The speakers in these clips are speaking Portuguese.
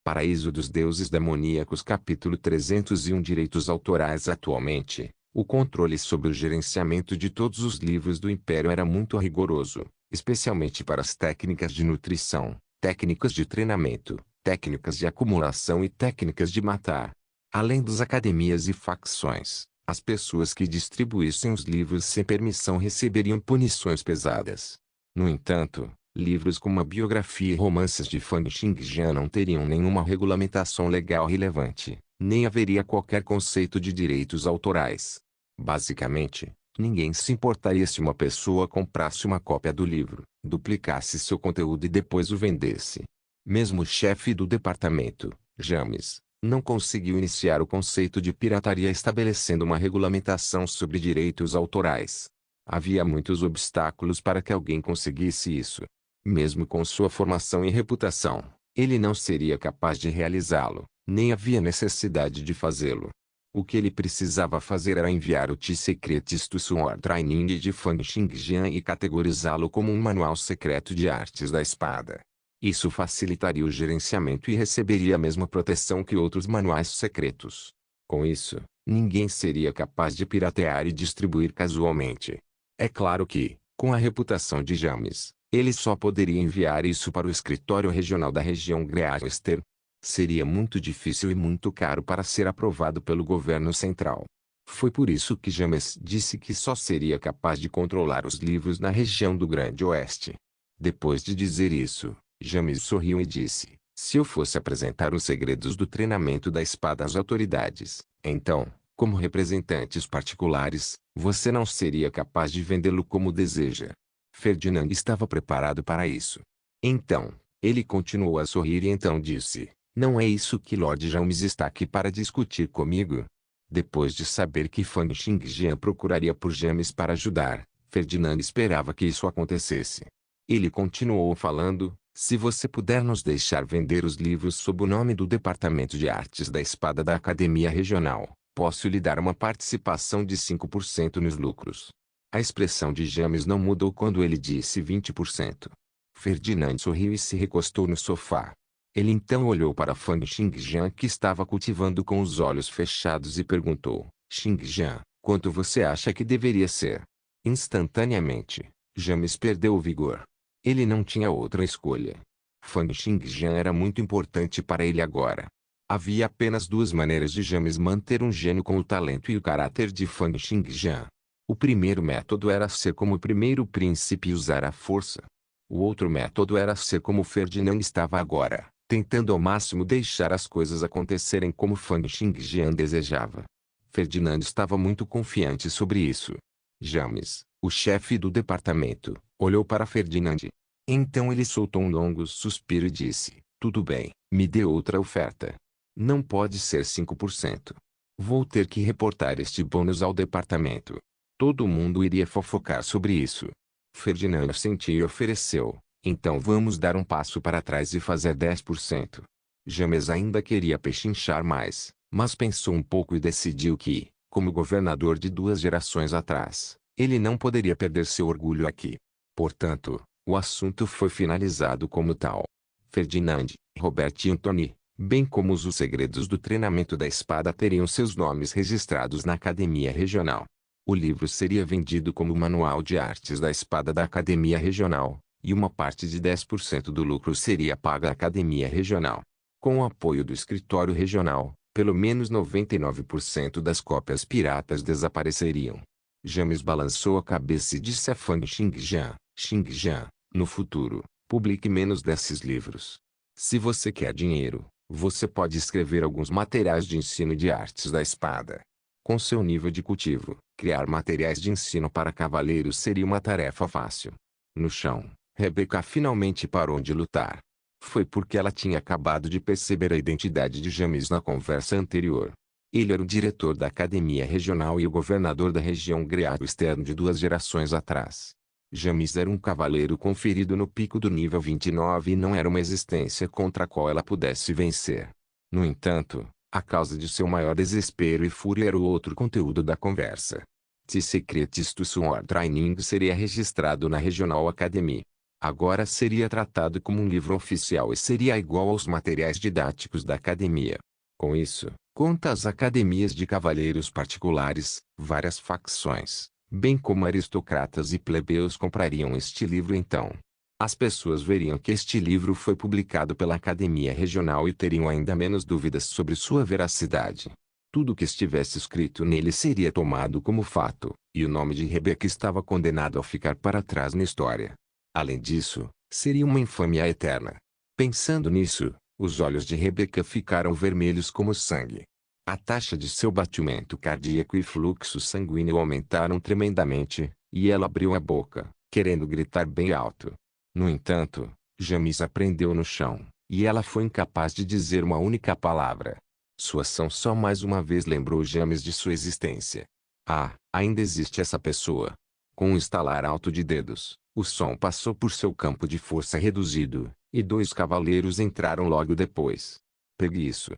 Paraíso dos Deuses Demoníacos Capítulo 301 Direitos Autorais Atualmente, o controle sobre o gerenciamento de todos os livros do Império era muito rigoroso, especialmente para as técnicas de nutrição, técnicas de treinamento, técnicas de acumulação e técnicas de matar. Além das academias e facções, as pessoas que distribuíssem os livros sem permissão receberiam punições pesadas. No entanto, livros como a biografia e romances de Fang Xingjian não teriam nenhuma regulamentação legal relevante, nem haveria qualquer conceito de direitos autorais. Basicamente, ninguém se importaria se uma pessoa comprasse uma cópia do livro, duplicasse seu conteúdo e depois o vendesse. Mesmo o chefe do departamento, James, não conseguiu iniciar o conceito de pirataria estabelecendo uma regulamentação sobre direitos autorais. Havia muitos obstáculos para que alguém conseguisse isso. Mesmo com sua formação e reputação, ele não seria capaz de realizá-lo, nem havia necessidade de fazê-lo. O que ele precisava fazer era enviar o T-Secret Sword Training de Fang Xingjian e categorizá-lo como um manual secreto de artes da espada. Isso facilitaria o gerenciamento e receberia a mesma proteção que outros manuais secretos. Com isso, ninguém seria capaz de piratear e distribuir casualmente. É claro que, com a reputação de James, ele só poderia enviar isso para o escritório regional da região Great Western. Seria muito difícil e muito caro para ser aprovado pelo governo central. Foi por isso que James disse que só seria capaz de controlar os livros na região do Grande Oeste. Depois de dizer isso, James sorriu e disse: se eu fosse apresentar os segredos do treinamento da espada às autoridades, então, como representantes particulares, você não seria capaz de vendê-lo como deseja. Ferdinand estava preparado para isso. Então, ele continuou a sorrir e então disse: não é isso que Lord James está aqui para discutir comigo? Depois de saber que Fang Xingjian procuraria por James para ajudar, Ferdinand esperava que isso acontecesse. Ele continuou falando: se você puder nos deixar vender os livros sob o nome do Departamento de Artes da Espada da Academia Regional, posso lhe dar uma participação de 5% nos lucros. A expressão de James não mudou quando ele disse 20%. Ferdinand sorriu e se recostou no sofá. Ele então olhou para Fang Xingjian que estava cultivando com os olhos fechados e perguntou: Xingjian, quanto você acha que deveria ser? Instantaneamente, James perdeu o vigor. Ele não tinha outra escolha. Fang Xingjian era muito importante para ele agora. Havia apenas duas maneiras de James manter um gênio com o talento e o caráter de Fang Xingjian. O primeiro método era ser como o primeiro príncipe e usar a força. O outro método era ser como Ferdinand estava agora, tentando ao máximo deixar as coisas acontecerem como Fang Xingjian desejava. Ferdinand estava muito confiante sobre isso. James, o chefe do departamento, olhou para Ferdinand. Então ele soltou um longo suspiro e disse: tudo bem, me dê outra oferta. Não pode ser 5%. Vou ter que reportar este bônus ao departamento. Todo mundo iria fofocar sobre isso. Ferdinand assentiu e ofereceu: então vamos dar um passo para trás e fazer 10%. James ainda queria pechinchar mais, mas pensou um pouco e decidiu que, como governador de 2 gerações atrás, ele não poderia perder seu orgulho aqui. Portanto, o assunto foi finalizado como tal. Ferdinand, Robert e Anthony, bem como os segredos do treinamento da espada teriam seus nomes registrados na Academia Regional. O livro seria vendido como Manual de Artes da Espada da Academia Regional, e uma parte de 10% do lucro seria paga à Academia Regional. Com o apoio do escritório regional, pelo menos 99% das cópias piratas desapareceriam. James balançou a cabeça e disse a Fang Xingjian: Xingjian, no futuro, publique menos desses livros. Se você quer dinheiro, você pode escrever alguns materiais de ensino de artes da espada. Com seu nível de cultivo, criar materiais de ensino para cavaleiros seria uma tarefa fácil. No chão, Rebecca finalmente parou de lutar. Foi porque ela tinha acabado de perceber a identidade de James na conversa anterior. Ele era o diretor da Academia Regional e o governador da região Great Western de 2 gerações atrás. James era um cavaleiro conferido no pico do nível 29 e não era uma existência contra a qual ela pudesse vencer. No entanto, a causa de seu maior desespero e fúria era o outro conteúdo da conversa. T-Secret Sword Training seria registrado na Regional Academy. Agora seria tratado como um livro oficial e seria igual aos materiais didáticos da academia. Com isso, conta as academias de cavaleiros particulares, várias facções, bem como aristocratas e plebeus comprariam este livro então. As pessoas veriam que este livro foi publicado pela Academia Regional e teriam ainda menos dúvidas sobre sua veracidade. Tudo que estivesse escrito nele seria tomado como fato, e o nome de Rebeca estava condenado a ficar para trás na história. Além disso, seria uma infâmia eterna. Pensando nisso, os olhos de Rebeca ficaram vermelhos como sangue. A taxa de seu batimento cardíaco e fluxo sanguíneo aumentaram tremendamente, e ela abriu a boca, querendo gritar bem alto. No entanto, James prendeu no chão, e ela foi incapaz de dizer uma única palavra. Sua ação só mais uma vez lembrou James de sua existência. Ah, ainda existe essa pessoa. Com um estalar alto de dedos, o som passou por seu campo de força reduzido, e dois cavaleiros entraram logo depois. Pegue isso.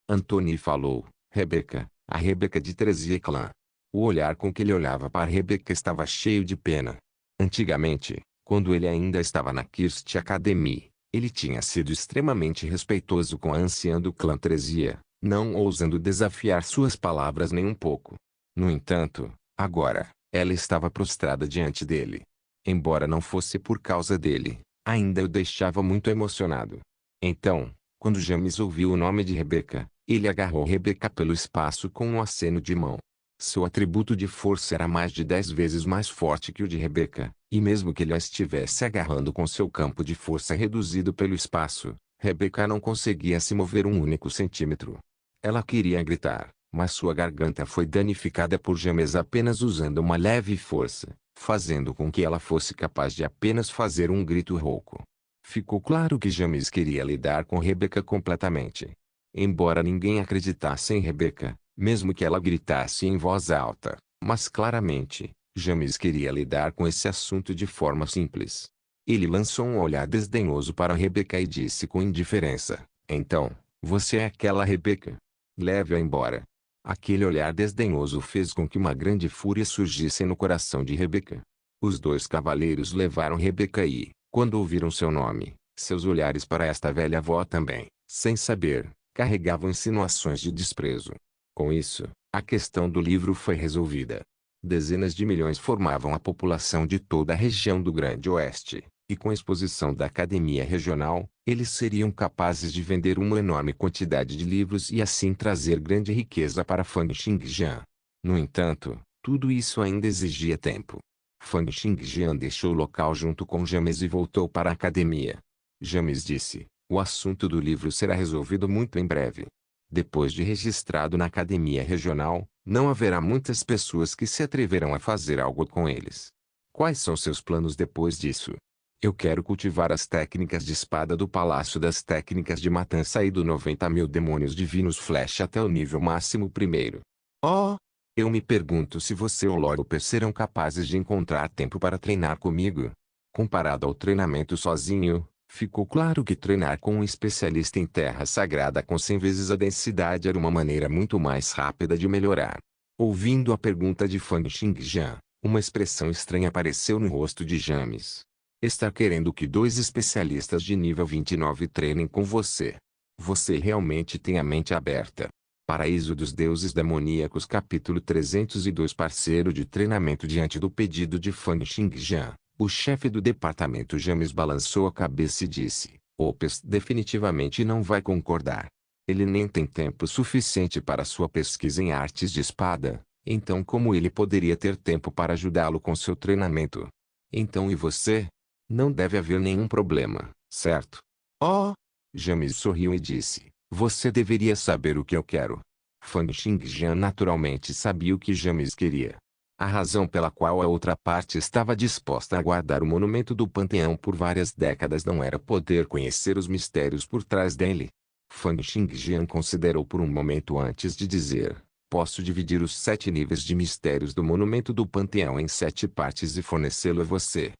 Anthony falou, Rebeca, a Rebeca de Trezier Clan. O olhar com que ele olhava para Rebeca estava cheio de pena. Antigamente, quando ele ainda estava na Kirst Academy, ele tinha sido extremamente respeitoso com a anciã do clã Trezier, não ousando desafiar suas palavras nem um pouco. No entanto, agora, ela estava prostrada diante dele. Embora não fosse por causa dele, ainda o deixava muito emocionado. Então, quando James ouviu o nome de Rebeca, ele agarrou Rebeca pelo espaço com um aceno de mão. Seu atributo de força era mais de 10 vezes mais forte que o de Rebeca, e mesmo que ele a estivesse agarrando com seu campo de força reduzido pelo espaço, Rebeca não conseguia se mover um único centímetro. Ela queria gritar, mas sua garganta foi danificada por James apenas usando uma leve força, fazendo com que ela fosse capaz de apenas fazer um grito rouco. Ficou claro que James queria lidar com Rebeca completamente. Embora ninguém acreditasse em Rebeca, mesmo que ela gritasse em voz alta, mas claramente, James queria lidar com esse assunto de forma simples. Ele lançou um olhar desdenhoso para Rebeca e disse com indiferença, então, você é aquela Rebeca? Leve-a embora. Aquele olhar desdenhoso fez com que uma grande fúria surgisse no coração de Rebeca. Os dois cavaleiros levaram Rebeca e, quando ouviram seu nome, seus olhares para esta velha avó também, sem saber, carregavam insinuações de desprezo. Com isso, a questão do livro foi resolvida. Dezenas de milhões formavam a população de toda a região do Grande Oeste, e com a exposição da Academia Regional, eles seriam capazes de vender uma enorme quantidade de livros e assim trazer grande riqueza para Fang Xingjian. No entanto, tudo isso ainda exigia tempo. Fang Xingjian deixou o local junto com James e voltou para a academia. James disse, o assunto do livro será resolvido muito em breve. Depois de registrado na Academia Regional, não haverá muitas pessoas que se atreverão a fazer algo com eles. Quais são seus planos depois disso? Eu quero cultivar as técnicas de espada do Palácio das Técnicas de Matança e do 90.000 Demônios Divinos Flash até o nível máximo primeiro. Oh! Eu me pergunto se você ou Loroper serão capazes de encontrar tempo para treinar comigo. Comparado ao treinamento sozinho, ficou claro que treinar com um especialista em terra sagrada com 100 vezes a densidade era uma maneira muito mais rápida de melhorar. Ouvindo a pergunta de Fang Xingjian, uma expressão estranha apareceu no rosto de James. Está querendo que dois especialistas de nível 29 treinem com você. Você realmente tem a mente aberta. Paraíso dos Deuses Demoníacos capítulo 302 Parceiro de treinamento diante do pedido de Fang Xingjian. O chefe do departamento James balançou a cabeça e disse, Opes definitivamente não vai concordar. Ele nem tem tempo suficiente para sua pesquisa em artes de espada, então como ele poderia ter tempo para ajudá-lo com seu treinamento? Então e você? Não deve haver nenhum problema, certo? Oh! James sorriu e disse, você deveria saber o que eu quero. Fang Xingjian naturalmente sabia o que James queria. A razão pela qual a outra parte estava disposta a guardar o monumento do panteão por várias décadas não era poder conhecer os mistérios por trás dele. Fang Xingjian considerou por um momento antes de dizer, posso dividir os 7 níveis de mistérios do monumento do panteão em 7 partes e fornecê-lo a você.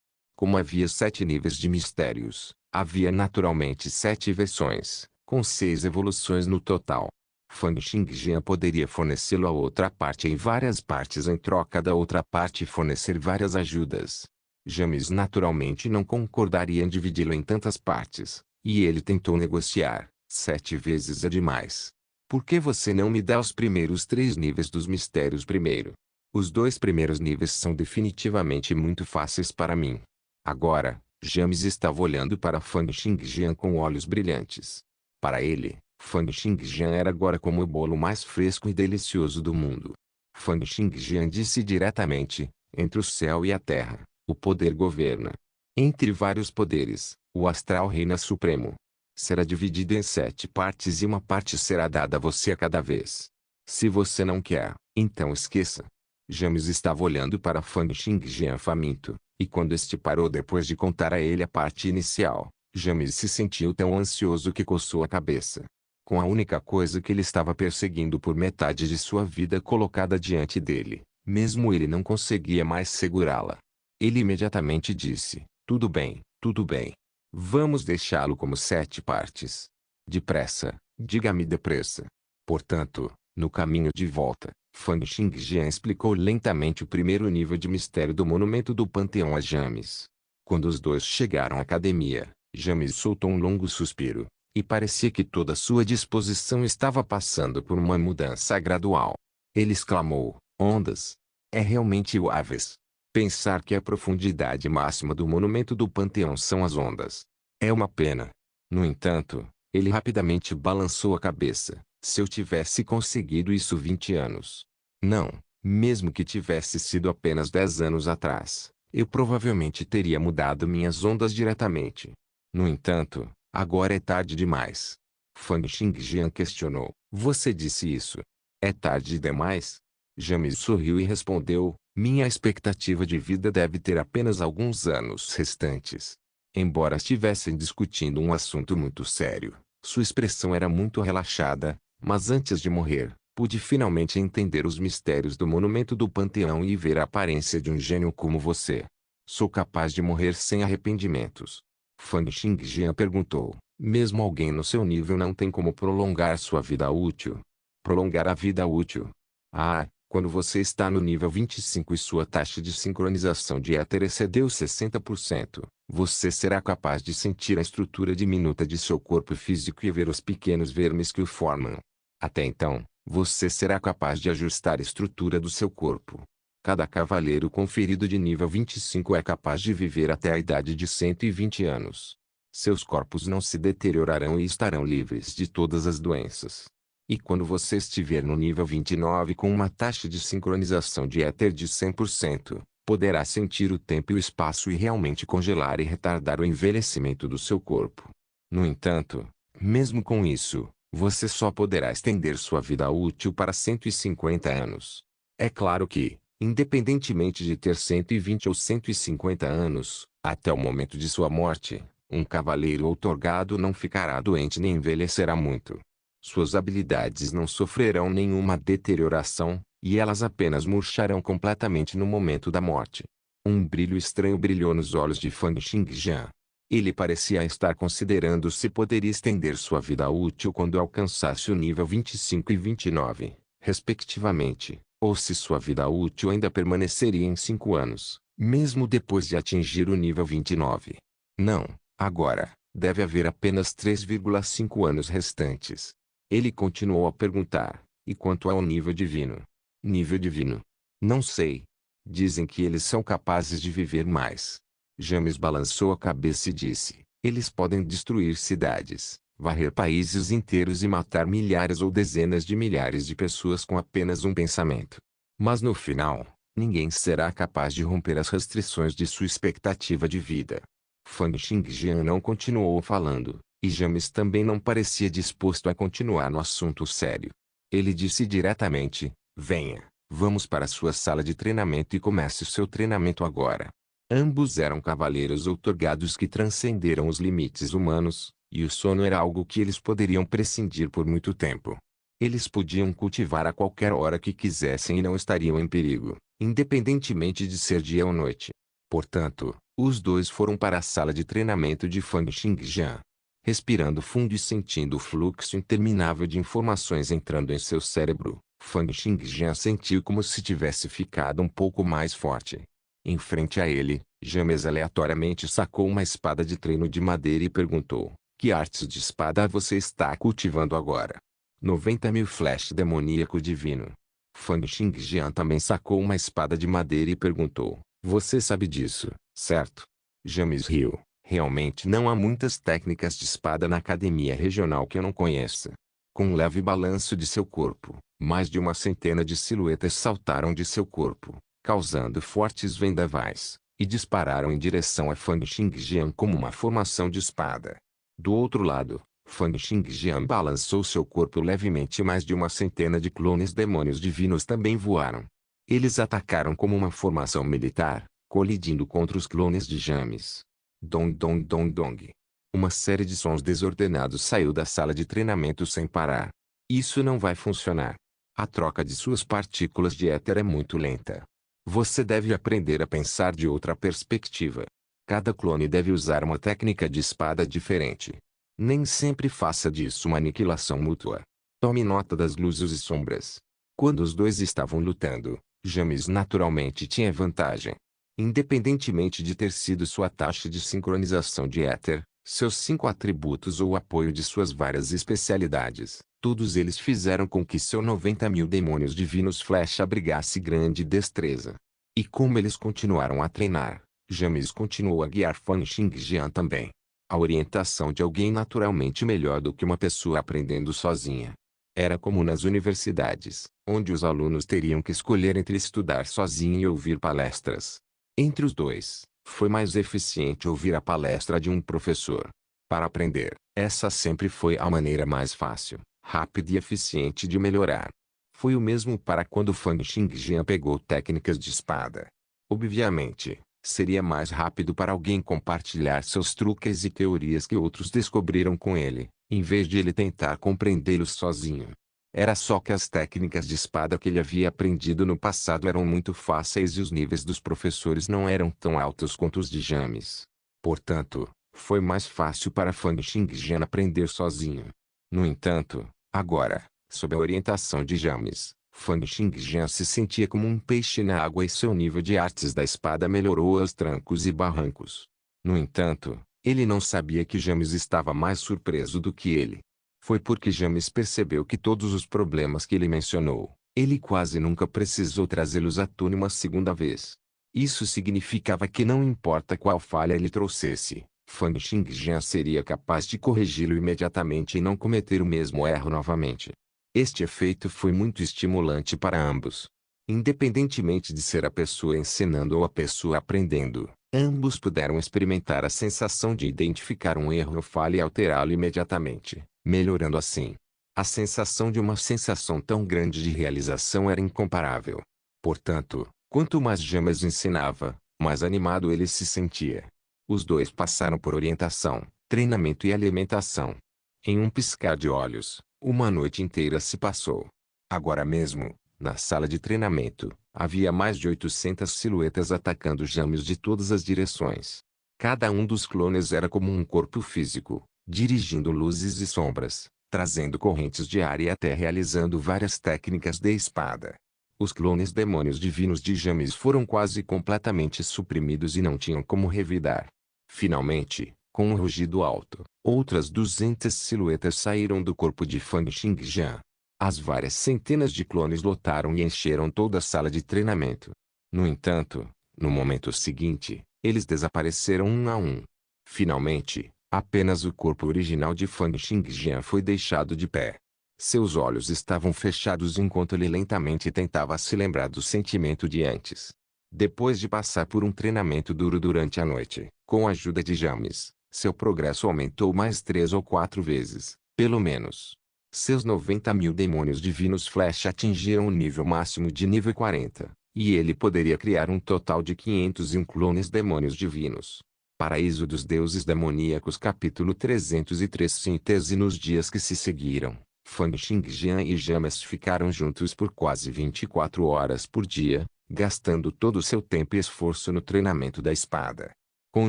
Como havia 7 níveis de mistérios, havia naturalmente 7 versões, com 6 evoluções no total. Fang Xingjian poderia fornecê-lo a outra parte em várias partes em troca da outra parte fornecer várias ajudas. James naturalmente não concordaria em dividi-lo em tantas partes, e ele tentou negociar. 7 vezes é demais. Por que você não me dá os primeiros 3 níveis dos mistérios primeiro? Os 2 primeiros níveis são definitivamente muito fáceis para mim. Agora, James estava olhando para Fang Xingjian com olhos brilhantes. Para ele, Fang Xingjian era agora como o bolo mais fresco e delicioso do mundo. Fang Xingjian disse diretamente: entre o céu e a terra, o poder governa. Entre vários poderes, o astral reina supremo. Será dividido em 7 partes e uma parte será dada a você a cada vez. Se você não quer, então esqueça. James estava olhando para Fang Xingjian faminto, e quando este parou depois de contar a ele a parte inicial, James se sentiu tão ansioso que coçou a cabeça. Com a única coisa que ele estava perseguindo por metade de sua vida colocada diante dele, mesmo ele não conseguia mais segurá-la. Ele imediatamente disse: tudo bem, tudo bem. Vamos deixá-lo como 7 partes. Depressa, diga-me depressa. Portanto, no caminho de volta, Fang Xingjian explicou lentamente o primeiro nível de mistério do monumento do Panteão a James. Quando os dois chegaram à academia, James soltou um longo suspiro, e parecia que toda sua disposição estava passando por uma mudança gradual. Ele exclamou: ondas! É realmente o Aves. Pensar que a profundidade máxima do monumento do Panteão são as ondas. É uma pena. No entanto, ele rapidamente balançou a cabeça. Se eu tivesse conseguido isso 20 anos. Não, mesmo que tivesse sido apenas 10 anos atrás, eu provavelmente teria mudado minhas ondas diretamente. No entanto, agora é tarde demais. Fang Xingjian questionou: você disse isso? É tarde demais? James sorriu e respondeu: minha expectativa de vida deve ter apenas alguns anos restantes. Embora estivessem discutindo um assunto muito sério, sua expressão era muito relaxada, mas antes de morrer, pude finalmente entender os mistérios do monumento do Panteão e ver a aparência de um gênio como você. Sou capaz de morrer sem arrependimentos. Fang Xingjian perguntou: mesmo alguém no seu nível não tem como prolongar sua vida útil? Prolongar a vida útil? Ah, quando você está no nível 25 e sua taxa de sincronização de éter excedeu 60%, você será capaz de sentir a estrutura diminuta de seu corpo físico e ver os pequenos vermes que o formam. Até então, você será capaz de ajustar a estrutura do seu corpo. Cada cavaleiro conferido de nível 25 é capaz de viver até a idade de 120 anos. Seus corpos não se deteriorarão e estarão livres de todas as doenças. E quando você estiver no nível 29 com uma taxa de sincronização de éter de 100%, poderá sentir o tempo e o espaço e realmente congelar e retardar o envelhecimento do seu corpo. No entanto, mesmo com isso, você só poderá estender sua vida útil para 150 anos. É claro que, independentemente de ter 120 ou 150 anos, até o momento de sua morte, um cavaleiro outorgado não ficará doente nem envelhecerá muito. Suas habilidades não sofrerão nenhuma deterioração, e elas apenas murcharão completamente no momento da morte. Um brilho estranho brilhou nos olhos de Fang Xingjian. Ele parecia estar considerando se poderia estender sua vida útil quando alcançasse o nível 25 e 29, respectivamente, ou se sua vida útil ainda permaneceria em 5 anos, mesmo depois de atingir o nível 29. Não, agora, deve haver apenas 3,5 anos restantes. Ele continuou a perguntar: e quanto ao nível divino? Nível divino? Não sei. Dizem que eles são capazes de viver mais. James balançou a cabeça e disse: eles podem destruir cidades, varrer países inteiros e matar milhares ou dezenas de milhares de pessoas com apenas um pensamento. Mas no final, ninguém será capaz de romper as restrições de sua expectativa de vida. Fang Xingjian não continuou falando, e James também não parecia disposto a continuar no assunto sério. Ele disse diretamente: venha, vamos para sua sala de treinamento e comece o seu treinamento agora. Ambos eram cavaleiros outorgados que transcenderam os limites humanos, e o sono era algo que eles poderiam prescindir por muito tempo. Eles podiam cultivar a qualquer hora que quisessem e não estariam em perigo, independentemente de ser dia ou noite. Portanto, os dois foram para a sala de treinamento de Fang Xingjian. Respirando fundo e sentindo o fluxo interminável de informações entrando em seu cérebro, Fang Xingjian sentiu como se tivesse ficado um pouco mais forte. Em frente a ele, James aleatoriamente sacou uma espada de treino de madeira e perguntou: que artes de espada você está cultivando agora? 90.000 flash demoníaco divino. Fan Xingjian também sacou uma espada de madeira e perguntou: você sabe disso, certo? James riu. Realmente não há muitas técnicas de espada na academia regional que eu não conheça. Com um leve balanço de seu corpo, mais de uma centena de silhuetas saltaram de seu corpo, causando fortes vendavais, e dispararam em direção a Fan Xingjian como uma formação de espada. Do outro lado, Fan Xingjian balançou seu corpo levemente e mais de uma centena de clones demônios divinos também voaram. Eles atacaram como uma formação militar, colidindo contra os clones de James. Dong dong dong dong. Uma série de sons desordenados saiu da sala de treinamento sem parar. Isso não vai funcionar. A troca de suas partículas de éter é muito lenta. Você deve aprender a pensar de outra perspectiva. Cada clone deve usar uma técnica de espada diferente. Nem sempre faça disso uma aniquilação mútua. Tome nota das luzes e sombras. Quando os dois estavam lutando, James naturalmente tinha vantagem. Independentemente de ter sido sua taxa de sincronização de éter, seus 5 atributos ou o apoio de suas várias especialidades, todos eles fizeram com que seu 90.000 demônios divinos flash abrigasse grande destreza. E como eles continuaram a treinar, James continuou a guiar Fan Xingjian também. A orientação de alguém naturalmente melhor do que uma pessoa aprendendo sozinha. Era como nas universidades, onde os alunos teriam que escolher entre estudar sozinho e ouvir palestras. Entre os dois, foi mais eficiente ouvir a palestra de um professor. Para aprender, essa sempre foi a maneira mais fácil, rápida e eficiente de melhorar. Foi o mesmo para quando Fan Xingjian pegou técnicas de espada. Obviamente, seria mais rápido para alguém compartilhar seus truques e teorias que outros descobriram com ele, em vez de ele tentar compreendê-los sozinho. Era só que as técnicas de espada que ele havia aprendido no passado eram muito fáceis e os níveis dos professores não eram tão altos quanto os de James. Portanto, foi mais fácil para Fan Xingjian aprender sozinho. No entanto, agora, sob a orientação de James, Fan Xingjian se sentia como um peixe na água e seu nível de artes da espada melhorou aos trancos e barrancos. No entanto, ele não sabia que James estava mais surpreso do que ele. Foi porque James percebeu que todos os problemas que ele mencionou, ele quase nunca precisou trazê-los à tona uma segunda vez. Isso significava que não importa qual falha ele trouxesse, Fan Xingjian seria capaz de corrigi-lo imediatamente e não cometer o mesmo erro novamente. Este efeito foi muito estimulante para ambos. Independentemente de ser a pessoa ensinando ou a pessoa aprendendo, ambos puderam experimentar a sensação de identificar um erro ou falha e alterá-lo imediatamente, melhorando assim. A sensação de uma sensação tão grande de realização era incomparável. Portanto, quanto mais James ensinava, mais animado ele se sentia. Os dois passaram por orientação, treinamento e alimentação. Em um piscar de olhos, uma noite inteira se passou. Agora mesmo, na sala de treinamento, havia mais de 800 silhuetas atacando James de todas as direções. Cada um dos clones era como um corpo físico, dirigindo luzes e sombras, trazendo correntes de ar e até realizando várias técnicas de espada. Os clones demônios divinos de James foram quase completamente suprimidos e não tinham como revidar. Finalmente, com um rugido alto, outras 200 silhuetas saíram do corpo de Fan Xingjian. As várias centenas de clones lotaram e encheram toda a sala de treinamento. No entanto, no momento seguinte, eles desapareceram um a um. Finalmente, apenas o corpo original de Fan Xingjian foi deixado de pé. Seus olhos estavam fechados enquanto ele lentamente tentava se lembrar do sentimento de antes. Depois de passar por um treinamento duro durante a noite, com a ajuda de James, seu progresso aumentou mais 3 ou 4 vezes, pelo menos. Seus 90.000 demônios divinos flash atingiram o nível máximo de nível 40, e ele poderia criar um total de 501 clones demônios divinos. Paraíso dos Deuses Demoníacos capítulo 303 síntese. Nos dias que se seguiram, Fan Xingjian e James ficaram juntos por quase 24 horas por dia, gastando todo o seu tempo e esforço no treinamento da espada. Com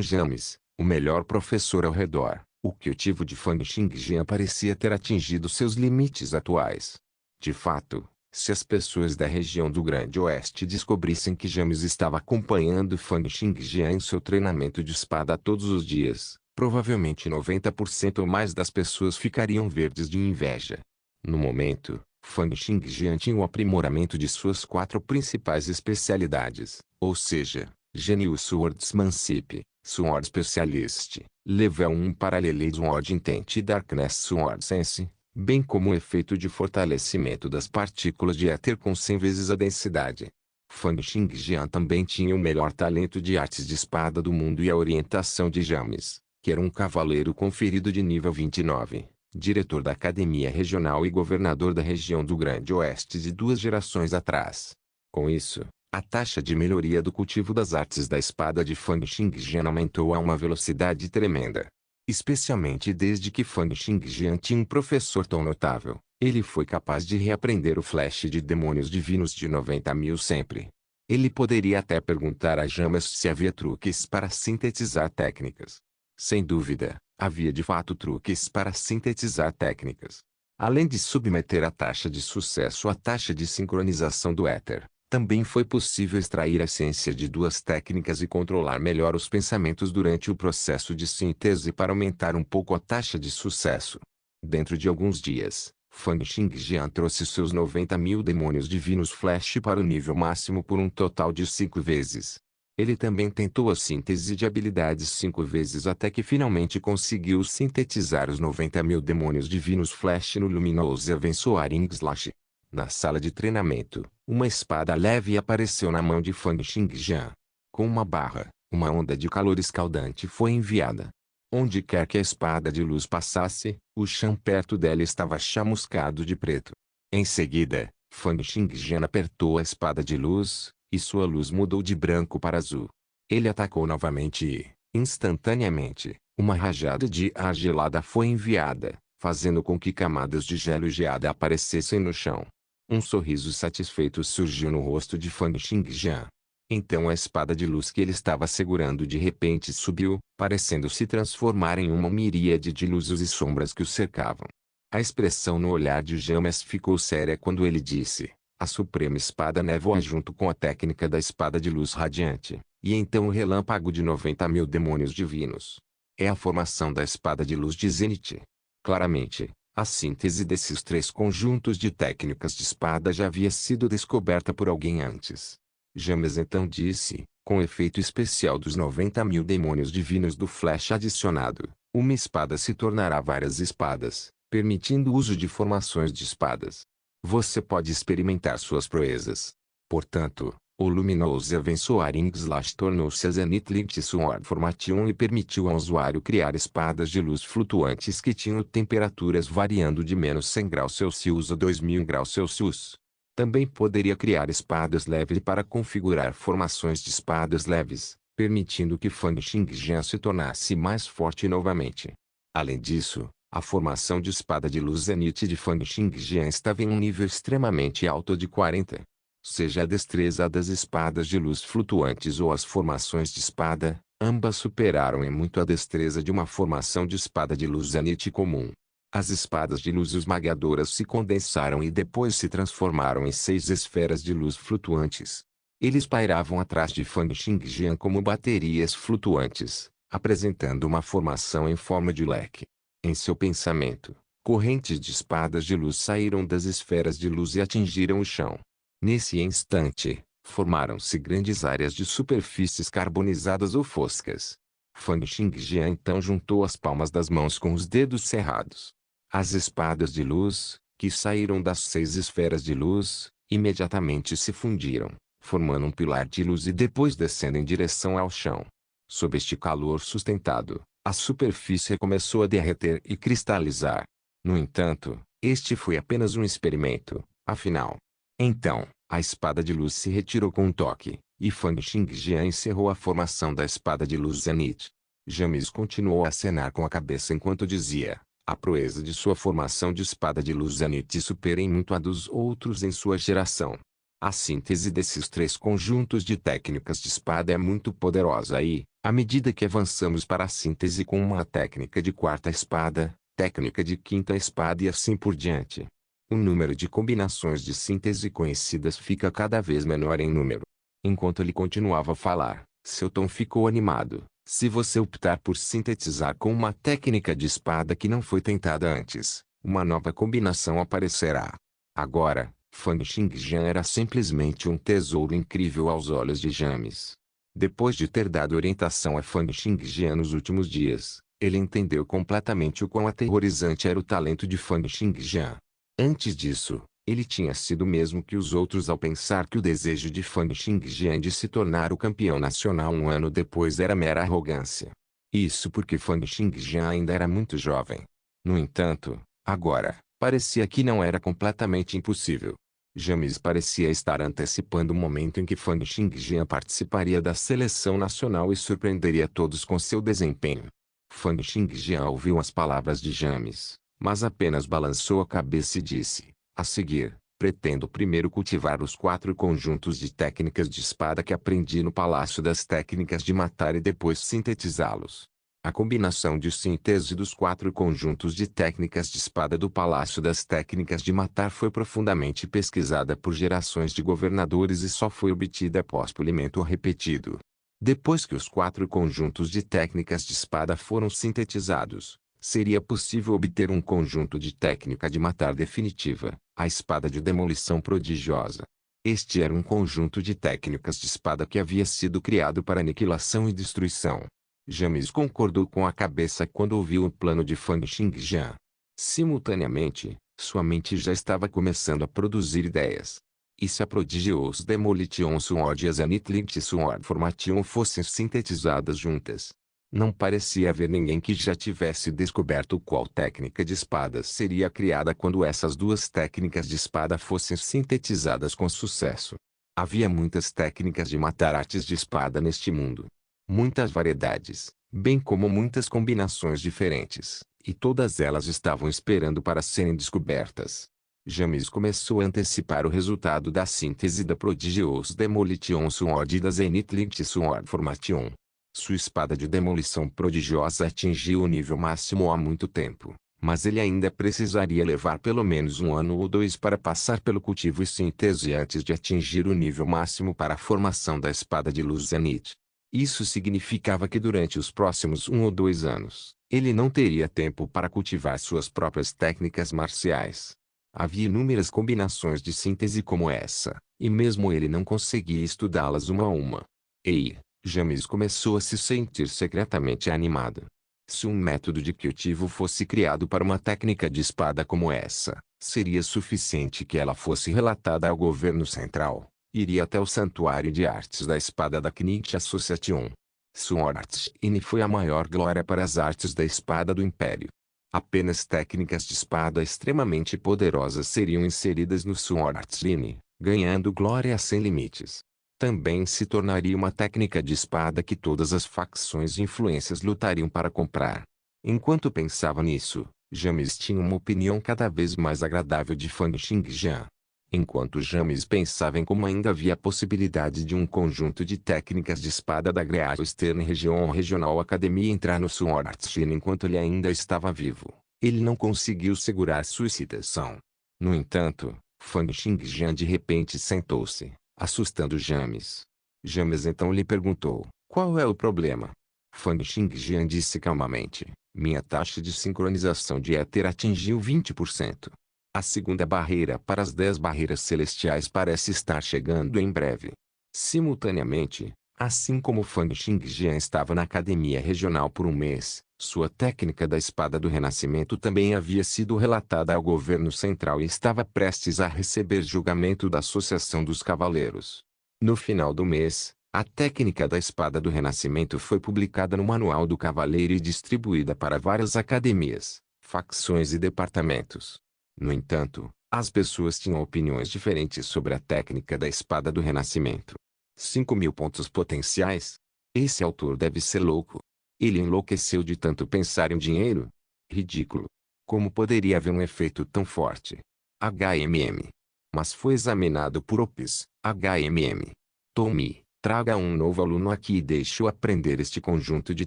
James, o melhor professor ao redor, o cultivo de Fan Xingjian parecia ter atingido seus limites atuais. De fato, Se as pessoas da região do Grande Oeste descobrissem que James estava acompanhando Fang Xingjian em seu treinamento de espada todos os dias, provavelmente 90% ou mais das pessoas ficariam verdes de inveja. No momento, Fang Xingjian tinha o aprimoramento de suas 4 principais especialidades, ou seja, Genius Swordsmanship, Sword Specialist, Level 1 Parallel Sword Intent e Darkness Sword Sense, bem como o efeito de fortalecimento das partículas de éter com 100 vezes a densidade. Fang Xingjian também tinha o melhor talento de artes de espada do mundo e a orientação de James, que era um cavaleiro conferido de nível 29, diretor da Academia Regional e governador da região do Grande Oeste de 2 gerações atrás. Com isso, a taxa de melhoria do cultivo das artes da espada de Fang Xingjian aumentou a uma velocidade tremenda. Especialmente desde que Fang Xingjian tinha um professor tão notável, ele foi capaz de reaprender o flash de demônios divinos de 90.000 sempre. Ele poderia até perguntar a James se havia truques para sintetizar técnicas. Sem dúvida, havia de fato truques para sintetizar técnicas. Além de submeter a taxa de sucesso à taxa de sincronização do éter, também foi possível extrair a essência de 2 técnicas e controlar melhor os pensamentos durante o processo de síntese para aumentar um pouco a taxa de sucesso. Dentro de alguns dias, Fang Xingjian trouxe seus 90.000 demônios divinos flash para o nível máximo por um total de 5 vezes. Ele também tentou a síntese de habilidades 5 vezes até que finalmente conseguiu sintetizar os 90.000 demônios divinos flash no Luminous Avensoaring Slash. Na sala de treinamento, uma espada leve apareceu na mão de Fang Xingjian. Com uma barra, uma onda de calor escaldante foi enviada. Onde quer que a espada de luz passasse, o chão perto dela estava chamuscado de preto. Em seguida, Fang Xingjian apertou a espada de luz, e sua luz mudou de branco para azul. Ele atacou novamente e, instantaneamente, uma rajada de ar gelada foi enviada, fazendo com que camadas de gelo e geada aparecessem no chão. Um sorriso satisfeito surgiu no rosto de Fang Xingjian. Então a espada de luz que ele estava segurando de repente subiu, parecendo se transformar em uma miríade de luzes e sombras que o cercavam. A expressão no olhar de James ficou séria quando ele disse: a suprema espada névoa junto com a técnica da espada de luz radiante, e então o relâmpago de 90.000 demônios divinos. É a formação da espada de luz de Zenith. Claramente, a síntese desses 3 conjuntos de técnicas de espada já havia sido descoberta por alguém antes. James então disse, com o efeito especial dos 90.000 demônios divinos do flash adicionado, uma espada se tornará várias espadas, permitindo o uso de formações de espadas. Você pode experimentar suas proezas. Portanto, o Luminous Avensoaring Slash tornou-se a Zenith Light Sword Formation e permitiu ao usuário criar espadas de luz flutuantes que tinham temperaturas variando de -100°C a 2000°C. Também poderia criar espadas leves para configurar formações de espadas leves, permitindo que Fang Xingjian se tornasse mais forte novamente. Além disso, a formação de espada de luz Zenith de Fang Xingjian estava em um nível extremamente alto de 40. Seja a destreza das espadas de luz flutuantes ou as formações de espada, ambas superaram em muito a destreza de uma formação de espada de luz Zenith comum. As espadas de luz esmagadoras se condensaram e depois se transformaram em 6 esferas de luz flutuantes. Eles pairavam atrás de Fang Xingjian como baterias flutuantes, apresentando uma formação em forma de leque. Em seu pensamento, correntes de espadas de luz saíram das esferas de luz e atingiram o chão. Nesse instante, formaram-se grandes áreas de superfícies carbonizadas ou foscas. Fang Xingjian então juntou as palmas das mãos com os dedos cerrados. As espadas de luz, que saíram das 6 esferas de luz, imediatamente se fundiram, formando um pilar de luz e depois descendo em direção ao chão. Sob este calor sustentado, a superfície começou a derreter e cristalizar. No entanto, este foi apenas um experimento, afinal. Então, a espada de luz se retirou com um toque, e Fang Xingjian encerrou a formação da espada de luz Zenith. James continuou a acenar com a cabeça enquanto dizia: a proeza de sua formação de espada de luz Zenith supera em muito a dos outros em sua geração. A síntese desses 3 conjuntos de técnicas de espada é muito poderosa e, à medida que avançamos para a síntese com uma técnica de 4ª espada, técnica de 5ª espada e assim por diante, O número de combinações de síntese conhecidas fica cada vez menor em número. Enquanto ele continuava a falar, seu tom ficou animado. Se você optar por sintetizar com uma técnica de espada que não foi tentada antes, uma nova combinação aparecerá. Agora, Fang Xingjian era simplesmente um tesouro incrível aos olhos de James. Depois de ter dado orientação a Fang Xingjian nos últimos dias, ele entendeu completamente o quão aterrorizante era o talento de Fang Xingjian. Antes disso, ele tinha sido o mesmo que os outros ao pensar que o desejo de Fang Xingjian de se tornar o campeão nacional um ano depois era mera arrogância. Isso porque Fang Xingjian ainda era muito jovem. No entanto, agora, parecia que não era completamente impossível. James parecia estar antecipando o momento em que Fang Xingjian participaria da seleção nacional e surpreenderia todos com seu desempenho. Fang Xingjian ouviu as palavras de James, mas apenas balançou a cabeça e disse: a seguir, pretendo primeiro cultivar os 4 conjuntos de técnicas de espada que aprendi no Palácio das Técnicas de Matar e depois sintetizá-los. A combinação de síntese dos 4 conjuntos de técnicas de espada do Palácio das Técnicas de Matar foi profundamente pesquisada por gerações de governadores e só foi obtida após polimento repetido. Depois que os 4 conjuntos de técnicas de espada foram sintetizados, seria possível obter um conjunto de técnica de matar definitiva, a espada de demolição prodigiosa. Este era um conjunto de técnicas de espada que havia sido criado para aniquilação e destruição. James concordou com a cabeça quando ouviu o plano de Fang Xingjian. Simultaneamente, sua mente já estava começando a produzir ideias. E se a Prodigious Demolition Sword e a Zenith Lynch Sword Formation fossem sintetizadas juntas? Não parecia haver ninguém que já tivesse descoberto qual técnica de espada seria criada quando essas duas técnicas de espada fossem sintetizadas com sucesso. Havia muitas técnicas de matar artes de espada neste mundo. Muitas variedades, bem como muitas combinações diferentes, e todas elas estavam esperando para serem descobertas. James começou a antecipar o resultado da síntese da Prodigious Demolition Sword e da Zenith Lynch Sword Formation. Sua espada de demolição prodigiosa atingiu o nível máximo há muito tempo, mas ele ainda precisaria levar pelo menos um ano ou 2 para passar pelo cultivo e síntese antes de atingir o nível máximo para a formação da espada de luz Zenith. Isso significava que durante os próximos 1 ou 2 anos, ele não teria tempo para cultivar suas próprias técnicas marciais. Havia inúmeras combinações de síntese como essa, e mesmo ele não conseguia estudá-las uma a uma. Ei, James começou a se sentir secretamente animado. Se um método de cultivo fosse criado para uma técnica de espada como essa, seria suficiente que ela fosse relatada ao governo central. Iria até o Santuário de Artes da Espada da Knight Association. Sword Arts Inn foi a maior glória para as artes da espada do Império. Apenas técnicas de espada extremamente poderosas seriam inseridas no Sword Arts Inn, ganhando glória sem limites. Também se tornaria uma técnica de espada que todas as facções e influências lutariam para comprar. Enquanto pensava nisso, James tinha uma opinião cada vez mais agradável de Fang Xingjian. Enquanto James pensava em como ainda havia a possibilidade de um conjunto de técnicas de espada da Great Eastern Regional Academy entrar no Sword Arts Inn enquanto ele ainda estava vivo, ele não conseguiu segurar sua excitação. No entanto, Fang Xingjian de repente sentou-se, assustando James. James então lhe perguntou: qual é o problema? Fang Xingjian disse calmamente: minha taxa de sincronização de éter atingiu 20%. A segunda barreira para as 10 barreiras celestiais parece estar chegando em breve. Simultaneamente, assim como Fang Xingjian estava na academia regional por um mês, sua técnica da espada do renascimento também havia sido relatada ao governo central e estava prestes a receber julgamento da Associação dos Cavaleiros. No final do mês, a técnica da espada do renascimento foi publicada no Manual do Cavaleiro e distribuída para várias academias, facções e departamentos. No entanto, as pessoas tinham opiniões diferentes sobre a técnica da espada do renascimento. 5.000 pontos potenciais? Esse autor deve ser louco. Ele enlouqueceu de tanto pensar em dinheiro? Ridículo. Como poderia haver um efeito tão forte? HMM. Mas foi examinado por Ops, HMM. Tommy, traga um novo aluno aqui e deixe-o aprender este conjunto de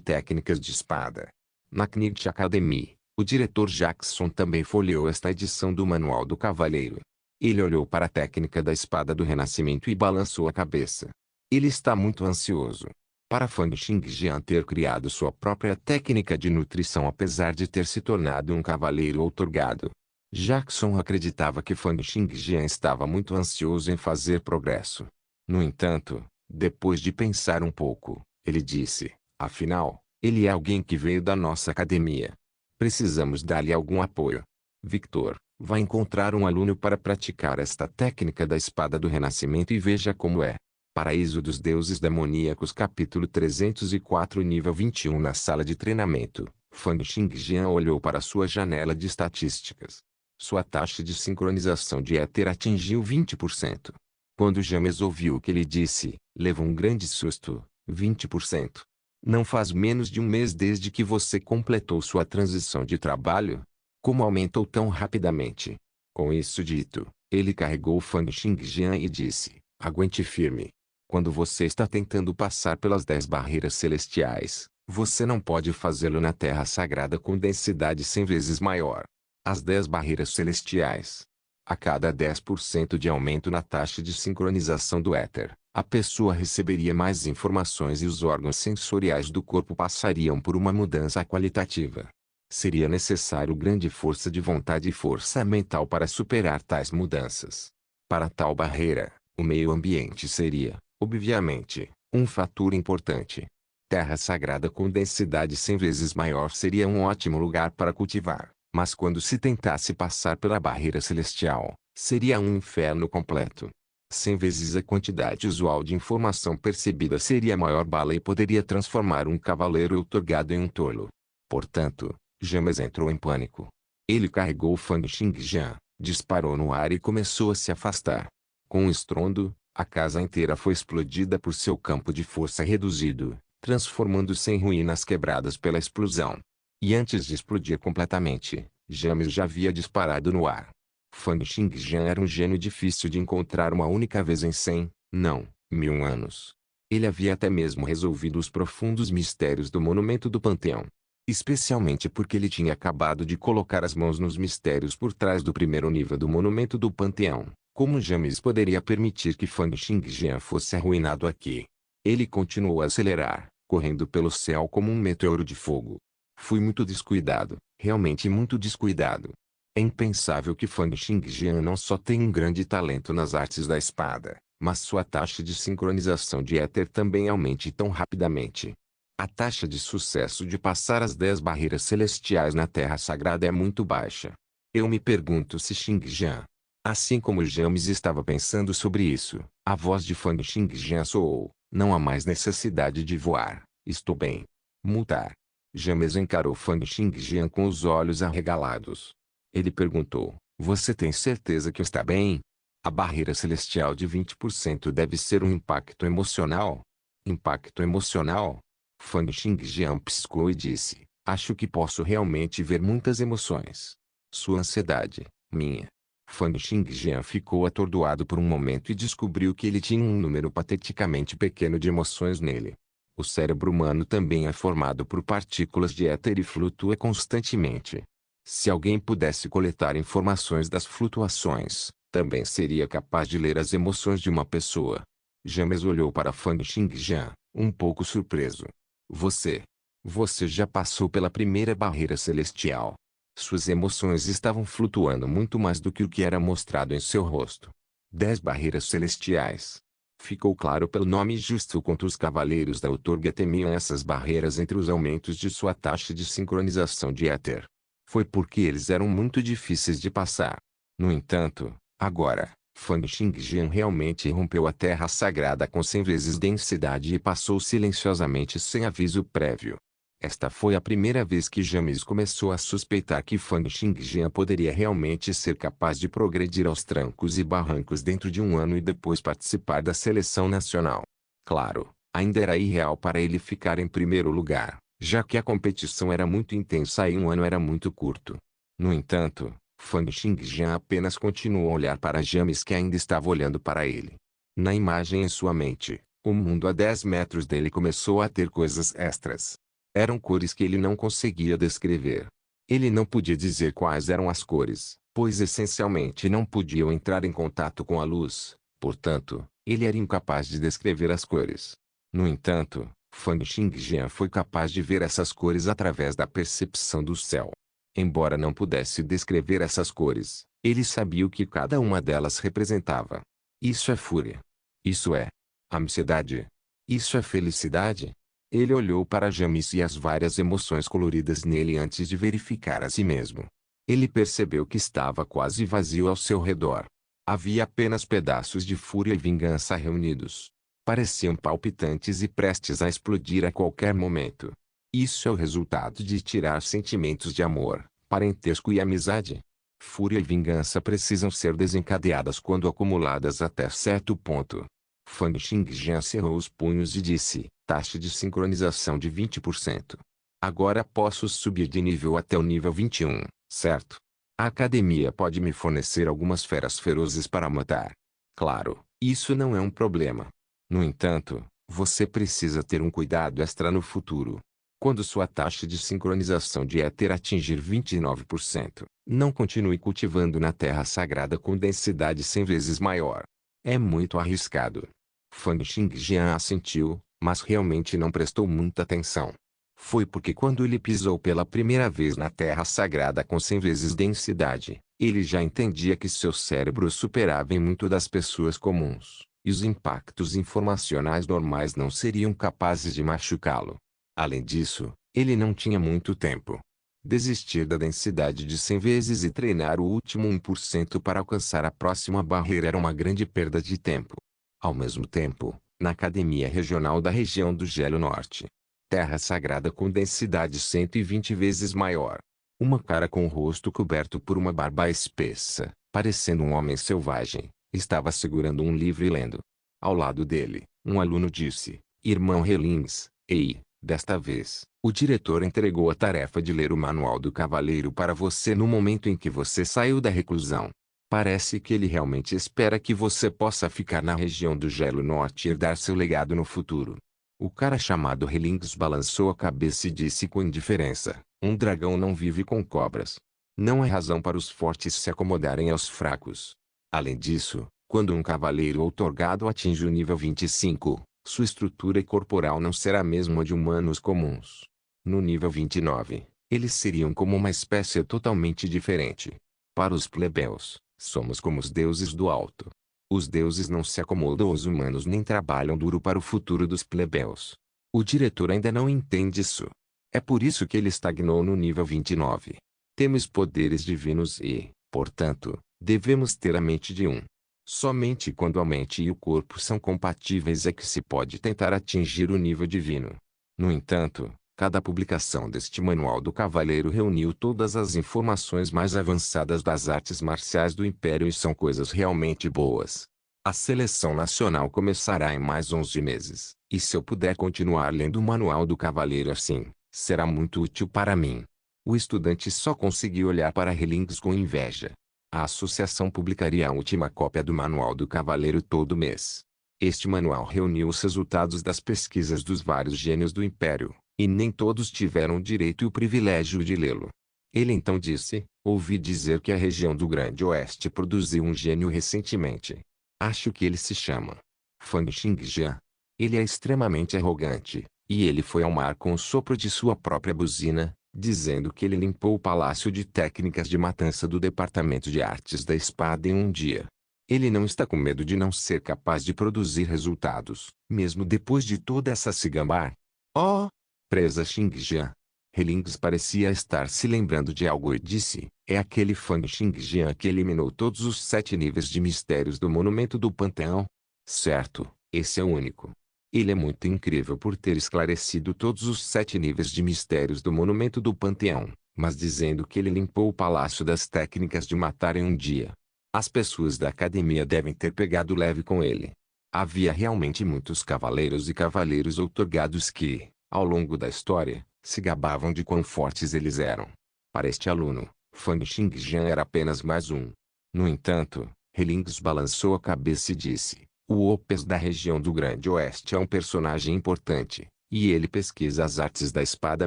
técnicas de espada. Na Knight Academy, O diretor Jackson também folheou esta edição do Manual do Cavaleiro. Ele olhou para a técnica da espada do Renascimento e balançou a cabeça. Ele está muito ansioso. Para Fang Xingjian ter criado sua própria técnica de nutrição apesar de ter se tornado um cavaleiro outorgado. Jackson acreditava que Fang Xingjian estava muito ansioso em fazer progresso. No entanto, depois de pensar um pouco, ele disse, afinal, ele é alguém que veio da nossa academia. Precisamos dar-lhe algum apoio. Victor, vá encontrar um aluno para praticar esta técnica da espada do Renascimento e veja como é. Paraíso dos Deuses Demoníacos capítulo 304 nível 21 na sala de treinamento, Fang Xingjian olhou para sua janela de estatísticas. Sua taxa de sincronização de éter atingiu 20%. Quando James ouviu o que ele disse, levou um grande susto. 20%. Não faz menos de um mês desde que você completou sua transição de trabalho? Como aumentou tão rapidamente? Com isso dito, ele carregou Fang Xingjian e disse, aguente firme. Quando você está tentando passar pelas 10 barreiras celestiais, você não pode fazê-lo na Terra Sagrada com densidade 100 vezes maior. As 10 barreiras celestiais. A cada 10% de aumento na taxa de sincronização do éter, a pessoa receberia mais informações e os órgãos sensoriais do corpo passariam por uma mudança qualitativa. Seria necessário grande força de vontade e força mental para superar tais mudanças. Para tal barreira, o meio ambiente seria, obviamente, um fator importante. Terra Sagrada com densidade 100 vezes maior seria um ótimo lugar para cultivar. Mas quando se tentasse passar pela barreira celestial, seria um inferno completo. 100 vezes a quantidade usual de informação percebida seria a maior bala e poderia transformar um cavaleiro outorgado em um tolo. Portanto, James entrou em pânico. Ele carregou Fang Xingjian, disparou no ar e começou a se afastar. Com um estrondo, a casa inteira foi explodida por seu campo de força reduzido, transformando-se em ruínas quebradas pela explosão. E antes de explodir completamente, James já havia disparado no ar. Fang Xingjian era um gênio difícil de encontrar uma única vez em 100, não, 1000 anos. Ele havia até mesmo resolvido os profundos mistérios do monumento do Panteão. Especialmente porque ele tinha acabado de colocar as mãos nos mistérios por trás do primeiro nível do monumento do Panteão. Como James poderia permitir que Fang Xingjian fosse arruinado aqui? Ele continuou a acelerar, correndo pelo céu como um meteoro de fogo. Fui muito descuidado, realmente muito descuidado. É impensável que Fang Xingjian não só tenha um grande talento nas artes da espada, mas sua taxa de sincronização de éter também aumente tão rapidamente. A taxa de sucesso de passar as 10 barreiras celestiais na Terra Sagrada é muito baixa. Eu me pergunto se Xingjian... Assim como James estava pensando sobre isso, a voz de Fang Xingjian soou, não há mais necessidade de voar, estou bem. Mutar. James encarou Fang Xingjian com os olhos arregalados. Ele perguntou, você tem certeza que está bem? A barreira celestial de 20% deve ser um impacto emocional? Impacto emocional? Fang Xingjian piscou e disse, acho que posso realmente ver muitas emoções. Sua ansiedade, minha. Fang Xingjian ficou atordoado por um momento e descobriu que ele tinha um número pateticamente pequeno de emoções nele. O cérebro humano também é formado por partículas de éter e flutua constantemente. Se alguém pudesse coletar informações das flutuações, também seria capaz de ler as emoções de uma pessoa. James olhou para Fang Xingjian, um pouco surpreso. Você já passou pela primeira barreira celestial. Suas emoções estavam flutuando muito mais do que o que era mostrado em seu rosto. 10 barreiras celestiais. Ficou claro pelo nome justo quanto os cavaleiros da outorga temiam essas barreiras entre os aumentos de sua taxa de sincronização de éter. Foi porque eles eram muito difíceis de passar. No entanto, agora, Fang Xingjian realmente rompeu a Terra Sagrada com 100 vezes densidade e passou silenciosamente sem aviso prévio. Esta foi a primeira vez que James começou a suspeitar que Fang Xingjian poderia realmente ser capaz de progredir aos trancos e barrancos dentro de um ano e depois participar da seleção nacional. Claro, ainda era irreal para ele ficar em primeiro lugar, já que a competição era muito intensa e um ano era muito curto. No entanto, Fang Xingjian apenas continuou a olhar para James que ainda estava olhando para ele. Na imagem em sua mente, o mundo a 10 metros dele começou a ter coisas extras. Eram cores que ele não conseguia descrever. Ele não podia dizer quais eram as cores, pois essencialmente não podiam entrar em contato com a luz, portanto, ele era incapaz de descrever as cores. No entanto, Fang Xingjian foi capaz de ver essas cores através da percepção do céu. Embora não pudesse descrever essas cores, ele sabia o que cada uma delas representava. Isso é fúria. Isso é ansiedade. Isso é felicidade. Ele olhou para James e as várias emoções coloridas nele antes de verificar a si mesmo. Ele percebeu que estava quase vazio ao seu redor. Havia apenas pedaços de fúria e vingança reunidos. Pareciam palpitantes e prestes a explodir a qualquer momento. Isso é o resultado de tirar sentimentos de amor, parentesco e amizade. Fúria e vingança precisam ser desencadeadas quando acumuladas até certo ponto. Fang Xingjian cerrou os punhos e disse, taxa de sincronização de 20%. Agora posso subir de nível até o nível 21, certo? A academia pode me fornecer algumas feras ferozes para matar. Claro, isso não é um problema. No entanto, você precisa ter um cuidado extra no futuro. Quando sua taxa de sincronização de éter atingir 29%, não continue cultivando na terra sagrada com densidade 100 vezes maior. É muito arriscado. Fang Xingjian assentiu, mas realmente não prestou muita atenção. Foi porque quando ele pisou pela primeira vez na terra sagrada com 100 vezes densidade, ele já entendia que seu cérebro superava em muito das pessoas comuns, e os impactos informacionais normais não seriam capazes de machucá-lo. Além disso, ele não tinha muito tempo. Desistir da densidade de 100 vezes e treinar o último 1% para alcançar a próxima barreira era uma grande perda de tempo. Ao mesmo tempo, na Academia Regional da região do Gelo Norte, terra sagrada com densidade 120 vezes maior. Uma cara com o rosto coberto por uma barba espessa, parecendo um homem selvagem, estava segurando um livro e lendo. Ao lado dele, um aluno disse, Irmão Helings, ei, desta vez, o diretor entregou a tarefa de ler o Manual do Cavaleiro para você no momento em que você saiu da reclusão. Parece que ele realmente espera que você possa ficar na região do Gelo Norte e herdar seu legado no futuro. O cara chamado Helings balançou a cabeça e disse com indiferença, um dragão não vive com cobras. Não há razão para os fortes se acomodarem aos fracos. Além disso, quando um cavaleiro outorgado atinge o nível 25, sua estrutura corporal não será a mesma de humanos comuns. No nível 29, eles seriam como uma espécie totalmente diferente. Para os plebeus, somos como os deuses do alto. Os deuses não se acomodam aos humanos nem trabalham duro para o futuro dos plebeus. O diretor ainda não entende isso. É por isso que ele estagnou no nível 29. Temos poderes divinos e, portanto, devemos ter a mente de um. Somente quando a mente e o corpo são compatíveis é que se pode tentar atingir o nível divino. No entanto, cada publicação deste Manual do Cavaleiro reuniu todas as informações mais avançadas das artes marciais do Império e são coisas realmente boas. A seleção nacional começará em mais 11 meses, e se eu puder continuar lendo o Manual do Cavaleiro assim, será muito útil para mim. O estudante só conseguiu olhar para Helings com inveja. A associação publicaria a última cópia do Manual do Cavaleiro todo mês. Este manual reuniu os resultados das pesquisas dos vários gênios do Império, e nem todos tiveram o direito e o privilégio de lê-lo. Ele então disse, ouvi dizer que a região do Grande Oeste produziu um gênio recentemente. Acho que ele se chama Fang Xingjian. Ele é extremamente arrogante, e ele foi ao mar com o sopro de sua própria buzina, dizendo que ele limpou o Palácio de Técnicas de Matança do Departamento de Artes da Espada em um dia. Ele não está com medo de não ser capaz de produzir resultados, mesmo depois de toda essa cigambá. Oh! Presa Xingjian. Helings parecia estar se lembrando de algo e disse, é aquele Fang Xingjian que eliminou todos os 7 níveis de mistérios do Monumento do Panteão? Certo, esse é o único. Ele é muito incrível por ter esclarecido todos os 7 níveis de mistérios do Monumento do Panteão, mas dizendo que ele limpou o Palácio das Técnicas de Matar em um dia. As pessoas da academia devem ter pegado leve com ele. Havia realmente muitos cavaleiros e cavaleiros outorgados que, ao longo da história, se gabavam de quão fortes eles eram. Para este aluno, Fang Xingjian era apenas mais um. No entanto, Helings balançou a cabeça e disse, o Opes da região do Grande Oeste é um personagem importante, e ele pesquisa as artes da espada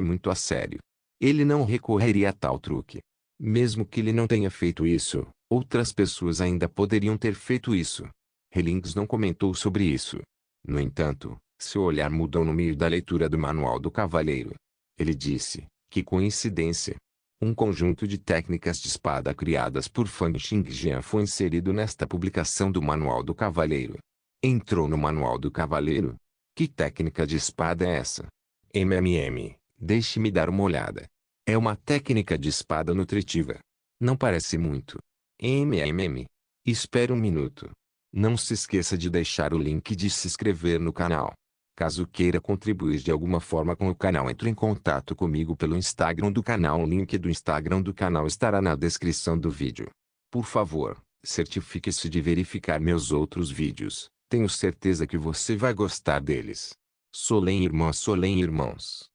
muito a sério. ele não recorreria a tal truque. Mesmo que ele não tenha feito isso, outras pessoas ainda poderiam ter feito isso. Hellings não comentou sobre isso. No entanto, seu olhar mudou no meio da leitura do Manual do Cavaleiro. Ele disse, que coincidência. Um conjunto de técnicas de espada criadas por Fang Xingjian foi inserido nesta publicação do Manual do Cavaleiro. Entrou no Manual do Cavaleiro? Que técnica de espada é essa? Deixe-me dar uma olhada. É uma técnica de espada nutritiva. Não parece muito. Espere um minuto. Não se esqueça de deixar o link de se inscrever no canal. Caso queira contribuir de alguma forma com o canal, entre em contato comigo pelo Instagram do canal. O link do Instagram do canal estará na descrição do vídeo. Por favor, certifique-se de verificar meus outros vídeos. Tenho certeza que você vai gostar deles. Solém irmãos.